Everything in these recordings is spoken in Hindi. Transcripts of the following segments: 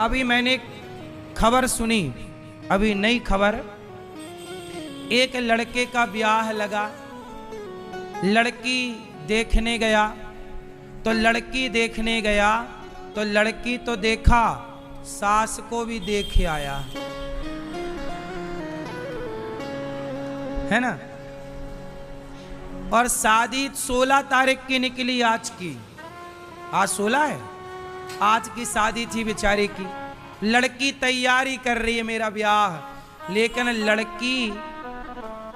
अभी मैंने खबर सुनी, अभी नई खबर, एक लड़के का ब्याह लगा, लड़की देखने गया, तो लड़की देखने गया तो लड़की तो देखा, सास को भी देखे आया, है ना। और शादी 16 तारीख की निकली, आज की, आज 16 है, आज की शादी थी बेचारे की। लड़की तैयारी कर रही है मेरा ब्याह, लेकिन लड़की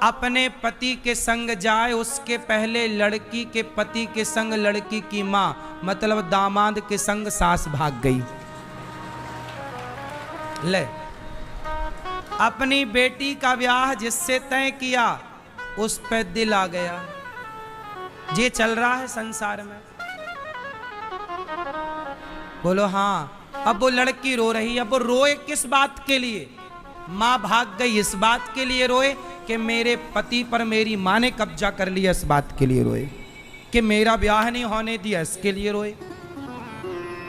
अपने पति के संग जाए उसके पहले लड़की के पति के संग लड़की की मां, मतलब दामाद के संग सास भाग गई। ले, अपनी बेटी का ब्याह जिससे तय किया उस पे दिल आ गया। ये चल रहा है संसार में, बोलो हाँ। अब वो लड़की रो रही है, अब वो रोए किस बात के लिए? मां भाग गई इस बात के लिए रोए कि मेरे पति पर मेरी मां ने कब्जा कर लिया, इस बात के लिए रोए कि मेरा ब्याह नहीं होने दिया, इसके लिए रोए।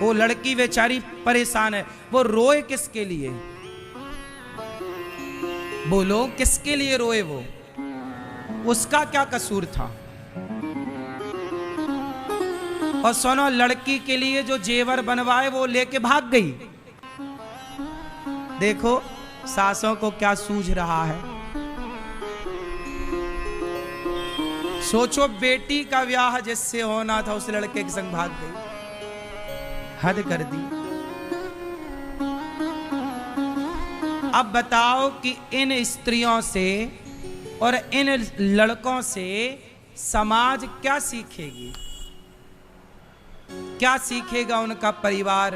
वो लड़की बेचारी परेशान है, वो रोए किसके लिए? बोलो किसके लिए रोए? वो उसका क्या कसूर था? और सुनो, लड़की के लिए जो जेवर बनवाए वो लेके भाग गई। देखो सासों को क्या सूझ रहा है। सोचो, बेटी का ब्याह जिससे होना था उस लड़के के संग भाग गई, हद कर दी। अब बताओ कि इन स्त्रियों से और इन लड़कों से समाज क्या सीखेगी? क्या सीखेगा उनका परिवार?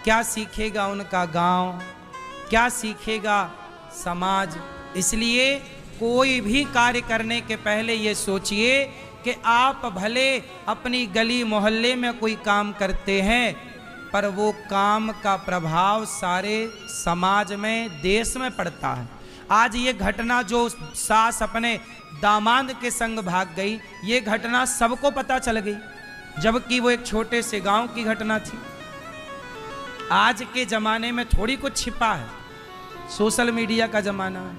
क्या सीखेगा उनका गांव? क्या सीखेगा समाज? इसलिए कोई भी कार्य करने के पहले ये सोचिए कि आप भले अपनी गली मोहल्ले में कोई काम करते हैं, पर वो काम का प्रभाव सारे समाज में, देश में पड़ता है। आज ये घटना जो सास अपने दामाद के संग भाग गई, ये घटना सबको पता चल गई, जबकि वो एक छोटे से गांव की घटना थी। आज के जमाने में थोड़ी कुछ छिपा है, सोशल मीडिया का जमाना है।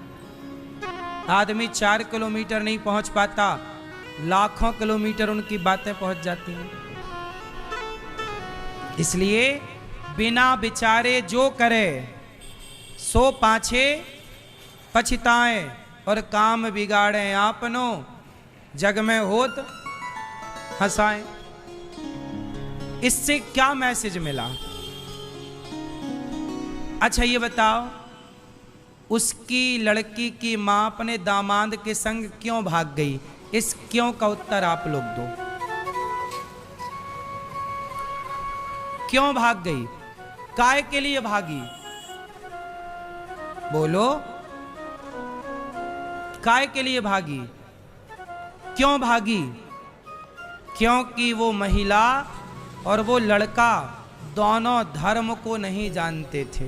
आदमी 4 किलोमीटर नहीं पहुंच पाता, लाखों किलोमीटर उनकी बातें पहुंच जाती हैं। इसलिए बिना विचारे जो करे सो पाछे पछताएं, और काम बिगाड़े आपनो, जग में होत हंसाएं। इससे क्या मैसेज मिला? अच्छा ये बताओ, उसकी लड़की की मां अपने दामाद के संग क्यों भाग गई? इस क्यों का उत्तर आप लोग दो। क्यों भाग गई? काय के लिए भागी? बोलो, काय के लिए भागी? क्यों भागी? क्योंकि वो महिला और वो लड़का दोनों धर्म को नहीं जानते थे।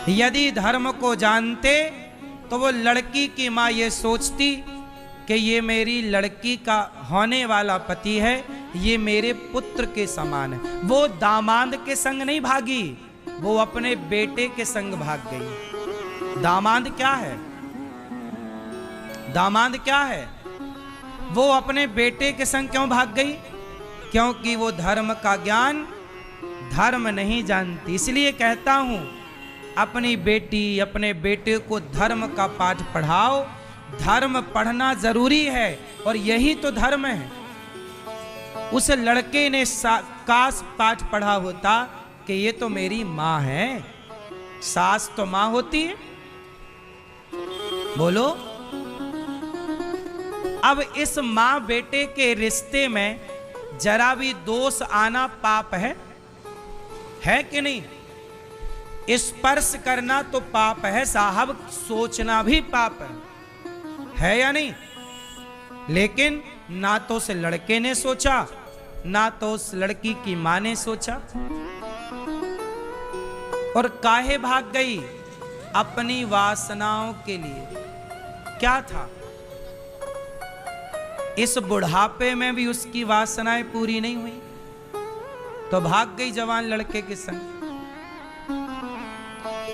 यदि धर्म को जानते तो वो लड़की की मां ये सोचती कि ये मेरी लड़की का होने वाला पति है, ये मेरे पुत्र के समान है। वो दामाद के संग नहीं भागी, वो अपने बेटे के संग भाग गई। दामाद क्या है? दामाद क्या है? वो अपने बेटे के संग क्यों भाग गई? क्योंकि वो धर्म का ज्ञान, धर्म नहीं जानती। इसलिए कहता हूं, अपनी बेटी अपने बेटे को धर्म का पाठ पढ़ाओ। धर्म पढ़ना जरूरी है और यही तो धर्म है। उस लड़के ने काश पाठ पढ़ा होता कि ये तो मेरी मां है। सास तो मां होती है। बोलो, अब इस मां बेटे के रिश्ते में जरा भी दोष आना पाप है कि नहीं? स्पर्श करना तो पाप है साहब, सोचना भी पाप है या नहीं? लेकिन ना तो उस लड़के ने सोचा, ना तो उस लड़की की मां ने सोचा। और काहे भाग गई? अपनी वासनाओं के लिए। क्या था? इस बुढ़ापे में भी उसकी वासनाएं पूरी नहीं हुई तो भाग गई जवान लड़के के संग।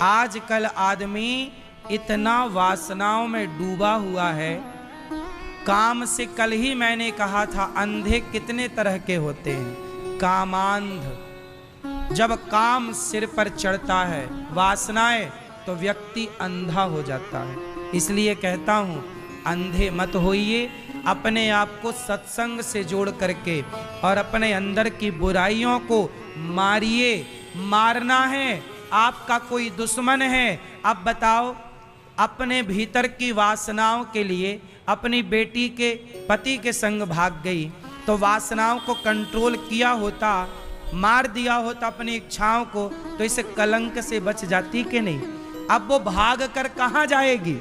आजकल आदमी इतना वासनाओं में डूबा हुआ है। काम से कल ही मैंने कहा था, अंधे कितने तरह के होते हैं। कामांध, जब काम सिर पर चढ़ता है, वासनाएं, तो व्यक्ति अंधा हो जाता है। इसलिए कहता हूं, अंधे मत होइए, अपने आप को सत्संग से जोड़ करके और अपने अंदर की बुराइयों को मारिए। मारना है, आपका कोई दुश्मन है। अब बताओ, अपने भीतर की वासनाओं के लिए अपनी बेटी के पति के संग भाग गई, तो वासनाओं को कंट्रोल किया होता, मार दिया होता अपनी इच्छाओं को, तो इसे कलंक से बच जाती कि नहीं। अब वो भाग कर कहां जाएगी?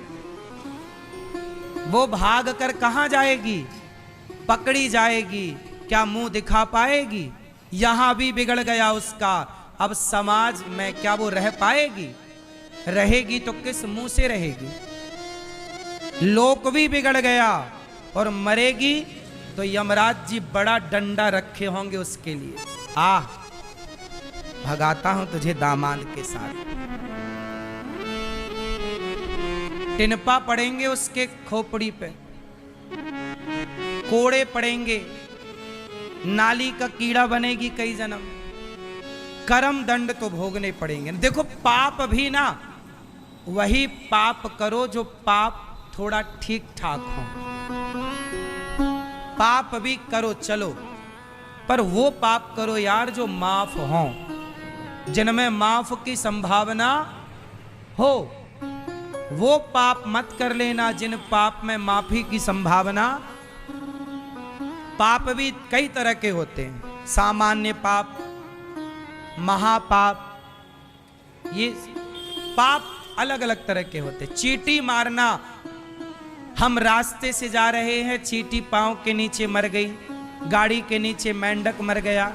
वो भाग कर कहां जाएगी? पकड़ी जाएगी। क्या मुंह दिखा पाएगी? यहां भी बिगड़ गया उसका। अब समाज में क्या वो रह पाएगी? रहेगी तो किस मुंह से रहेगी? लोक भी बिगड़ गया और मरेगी तो यमराज जी बड़ा डंडा रखे होंगे उसके लिए। आ भगाता हूं तुझे दामाद के साथ। टिनपा पड़ेंगे उसके खोपड़ी पे, कोड़े पड़ेंगे, नाली का कीड़ा बनेगी कई जन्म, कर्म दंड तो भोगने पड़ेंगे। देखो, पाप भी ना वही पाप करो जो पाप थोड़ा ठीक ठाक हो। पाप भी करो चलो, पर वो पाप करो यार जो माफ हो, जिनमें माफ की संभावना हो। वो पाप मत कर लेना जिन पाप में माफी की संभावना। पाप भी कई तरह के होते हैं, सामान्य पाप, महापाप, ये पाप अलग अलग तरह के होते। चींटी मारना, हम रास्ते से जा रहे हैं, चींटी पांव के नीचे मर गई, गाड़ी के नीचे मेंढक मर गया,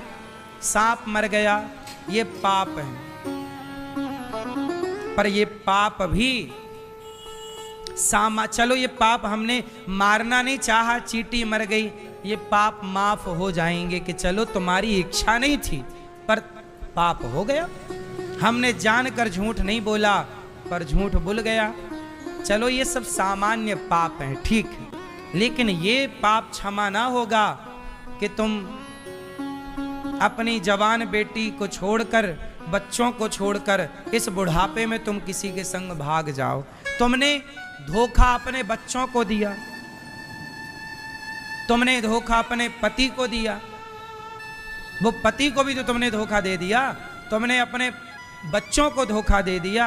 सांप मर गया, ये पाप है। पर ये पाप भी चलो, ये पाप हमने मारना नहीं चाहा, चींटी मर गई, ये पाप माफ हो जाएंगे कि चलो तुम्हारी इच्छा नहीं थी पर पाप हो गया। हमने जानकर झूठ नहीं बोला पर झूठ बोल गया, चलो ये सब सामान्य पाप हैं, ठीक है। लेकिन ये पाप क्षमा ना होगा कि तुम अपनी जवान बेटी को छोड़कर, बच्चों को छोड़कर इस बुढ़ापे में तुम किसी के संग भाग जाओ। तुमने धोखा अपने बच्चों को दिया, तुमने धोखा अपने पति को दिया, वो पति को भी तो तुमने धोखा दे दिया, तुमने अपने बच्चों को धोखा दे दिया।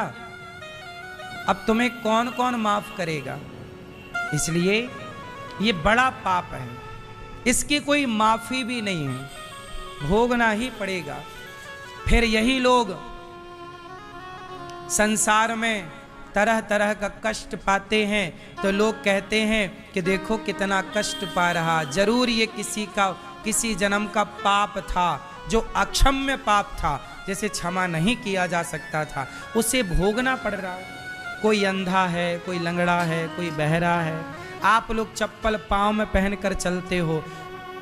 अब तुम्हें कौन कौन माफ करेगा? इसलिए ये बड़ा पाप है, इसकी कोई माफी भी नहीं है, भोगना ही पड़ेगा। फिर यही लोग संसार में तरह तरह का कष्ट पाते हैं, तो लोग कहते हैं कि देखो कितना कष्ट पा रहा, जरूर ये किसी जन्म का पाप था, जो अक्षम्य पाप था, जैसे क्षमा नहीं किया जा सकता था, उसे भोगना पड़ रहा है। कोई अंधा है, कोई लंगड़ा है, कोई बहरा है। आप लोग चप्पल पाँव में पहन कर चलते हो,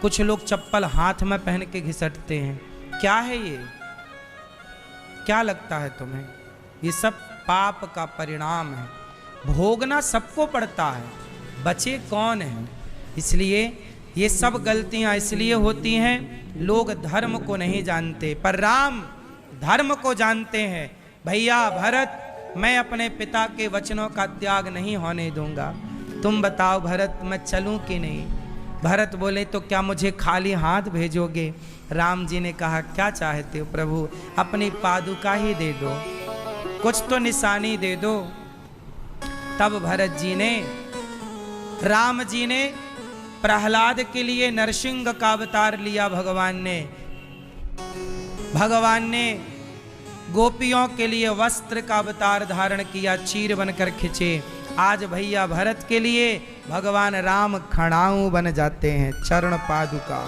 कुछ लोग चप्पल हाथ में पहन के घिसटते हैं। क्या है ये? क्या लगता है तुम्हें? ये सब पाप का परिणाम है, भोगना सबको पड़ता है, बचे कौन है? इसलिए ये सब गलतियां इसलिए होती हैं, लोग धर्म को नहीं जानते, पर राम धर्म को जानते हैं। भैया भरत, मैं अपने पिता के वचनों का त्याग नहीं होने दूंगा। तुम बताओ भरत, मैं चलूं कि नहीं? भरत बोले, तो क्या मुझे खाली हाथ भेजोगे? राम जी ने कहा, क्या चाहते हो प्रभु? अपनी पादुका ही दे दो, कुछ तो निशानी दे दो। तब भरत जी ने, राम जी ने प्रहलाद के लिए नरसिंह का अवतार लिया। भगवान ने गोपियों के लिए वस्त्र का अवतार धारण किया, चीर बनकर खिंचे। आज भैया भरत के लिए भगवान राम खड़ाऊ बन जाते हैं, चरण पादुका।